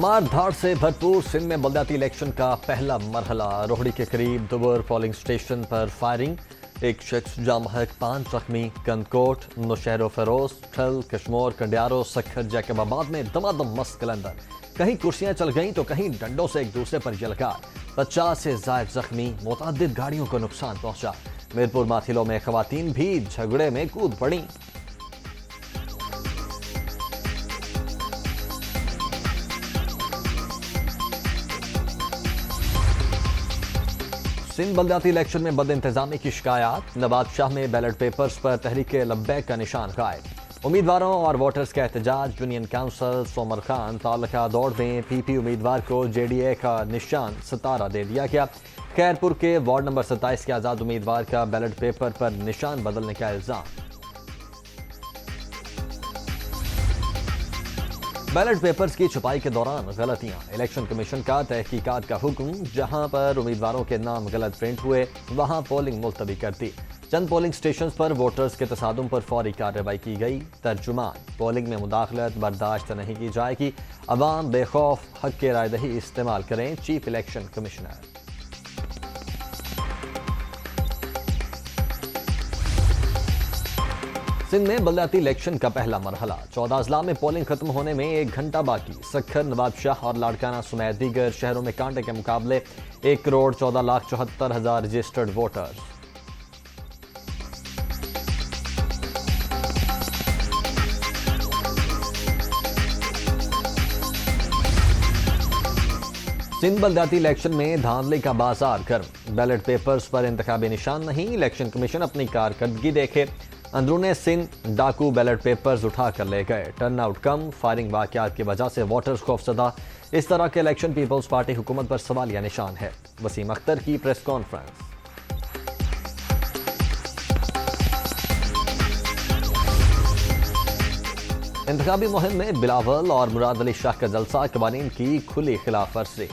مار دھاڑ سے بھرپور سندھ میں بلدیاتی الیکشن کا پہلا مرحلہ۔ روہڑی کے قریب دوبر پولنگ سٹیشن پر فائرنگ، ایک شخص جاں بحق، 5 زخمی۔ کندکوٹ، نوشہر فیروز، ٹھل، کشمور، کنڈیارو، سکھر، جیکب آباد میں دمادم مست کلندر۔ کہیں کرسیاں چل گئیں تو کہیں ڈنڈوں سے ایک دوسرے پر یلغار۔ 50 سے زائد زخمی، متعدد گاڑیوں کو نقصان پہنچا۔ میرپور ماتھیلوں میں خواتین بھی جھگڑے میں کود پڑیں۔ سندھ بلدیاتی الیکشن میں بد انتظامی کی شکایات۔ نواب شاہ میں بیلٹ پیپرز پر تحریک لبیک کا نشان غائب۔ امیدواروں اور ووٹرز کا احتجاج۔ یونین کونسل سومر خان تعلقہ دوڑ میں پی پی امیدوار کو جے ڈی اے کا نشان ستارہ دے دیا گیا۔ خیرپور کے وارڈ نمبر 27 کے آزاد امیدوار کا بیلٹ پیپر پر نشان بدلنے کا الزام۔ بیلٹ پیپرز کی چھپائی کے دوران غلطیاں۔ الیکشن کمیشن کا تحقیقات کا حکم۔ جہاں پر امیدواروں کے نام غلط پرنٹ ہوئے وہاں پولنگ ملتوی کر دی۔ چند پولنگ سٹیشنز پر ووٹرز کے تصادم پر فوری کارروائی کی گئی۔ ترجمان: پولنگ میں مداخلت برداشت نہیں کی جائے گی۔ عوام بے خوف حق کی رائے دہی استعمال کریں۔ Chief election commissioner. سندھ میں بلدیاتی الیکشن کا پہلا مرحلہ۔ 14 اضلاع میں پولنگ ختم ہونے میں 1 گھنٹہ باقی۔ سکھر، نواب شاہ اور لاڑکانہ سمیت دیگر شہروں میں کانٹے کے مقابلے۔ 1,14,74,000 رجسٹرڈ ووٹرز۔ سندھ بلدیاتی الیکشن میں دھاندلی کا بازار گرم۔ بیلٹ پیپرز پر انتخابی نشان نہیں۔ الیکشن کمیشن اپنی کارکردگی دیکھے۔ اندرون سندھ ڈاکو بیلٹ پیپرز اٹھا کر لے گئے۔ ٹرن آؤٹ کم۔ فائرنگ واقعات کی وجہ سے ووٹرز خوفزدہ۔ اس طرح کے الیکشن پیپلز پارٹی حکومت پر سوالیہ نشان ہے۔ وسیم اختر کی پریس کانفرنس۔ انتخابی مہم میں بلاول اور مراد علی شاہ کا جلسہ۔ قوانین کی کھلی خلاف ورزی۔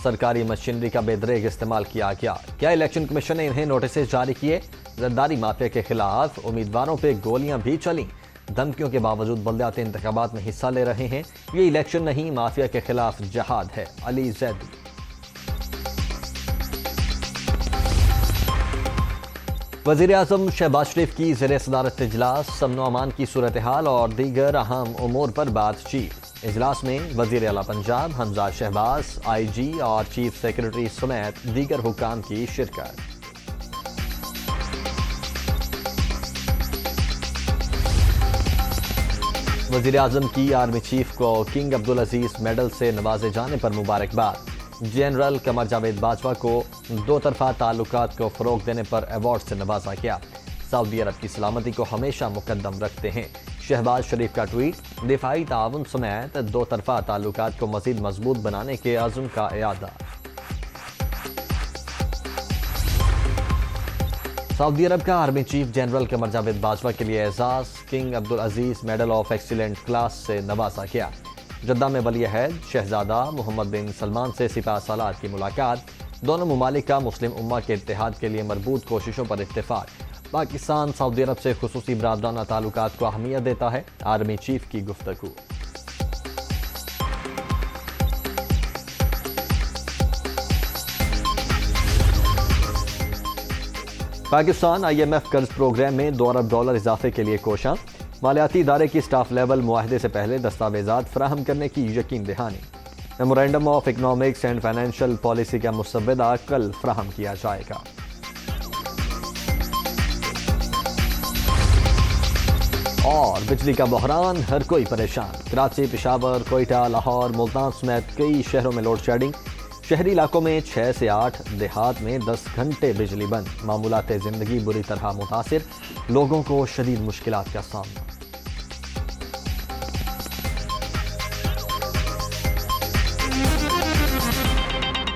سرکاری مشینری کا بے دریغ استعمال کیا گیا۔ کیا الیکشن کمیشن نے انہیں نوٹسز جاری کیے؟ زرداری مافیا کے خلاف امیدواروں پہ گولیاں بھی چلیں۔ دھمکیوں کے باوجود بلدیاتی انتخابات میں حصہ لے رہے ہیں۔ یہ الیکشن نہیں، مافیا کے خلاف جہاد ہے۔ علی زیدی۔ وزیراعظم شہباز شریف کی زیر صدارت اجلاس۔ امن و امان کی صورتحال اور دیگر اہم امور پر بات چیت۔ اجلاس میں وزیر اعلیٰ پنجاب حمزہ شہباز، آئی جی اور چیف سیکرٹری سمیت دیگر حکام کی شرکت۔ وزیر اعظم کی آرمی چیف کو کنگ عبدالعزیز میڈل سے نوازے جانے پر مبارکباد۔ جنرل قمر جاوید باجوہ کو 2 طرفہ تعلقات کو فروغ دینے پر ایوارڈ سے نوازا گیا۔ سعودی عرب کی سلامتی کو ہمیشہ مقدم رکھتے ہیں۔ شہباز شریف کا ٹویٹ۔ دفاعی تعاون سمیت 2 طرفہ تعلقات کو مزید مضبوط بنانے کے عزم کا اعادہ۔ سعودی عرب کا army chief general Qamar Javed Bajwa کے لیے اعزاز۔ King Abdulaziz medal of excellent class سے نوازا گیا۔ جدہ میں ولی عہد شہزادہ محمد بن سلمان سے سپہ سالار کی ملاقات۔ دونوں ممالک کا مسلم امہ کے اتحاد کے لیے مربوط کوششوں پر اتفاق۔ پاکستان سعودی عرب سے خصوصی برادرانہ تعلقات کو اہمیت دیتا ہے۔ آرمی چیف کی گفتگو۔ پاکستان آئی ایم ایف قرض پروگرام میں $2 ارب اضافے کے لیے کوشاں۔ مالیاتی ادارے کی سٹاف لیول معاہدے سے پہلے دستاویزات فراہم کرنے کی یقین دہانی۔ Memorandum of economics and financial policy کا مسودہ کل فراہم کیا جائے گا۔ اور بجلی کا بحران، ہر کوئی پریشان۔ کراچی، پشاور، کوئٹہ، لاہور، ملتان سمیت کئی شہروں میں لوڈ شیڈنگ۔ شہری علاقوں میں 6 سے 8، دیہات میں 10 گھنٹے بجلی بند۔ معمولات زندگی بری طرح متاثر، لوگوں کو شدید مشکلات کا سامنا۔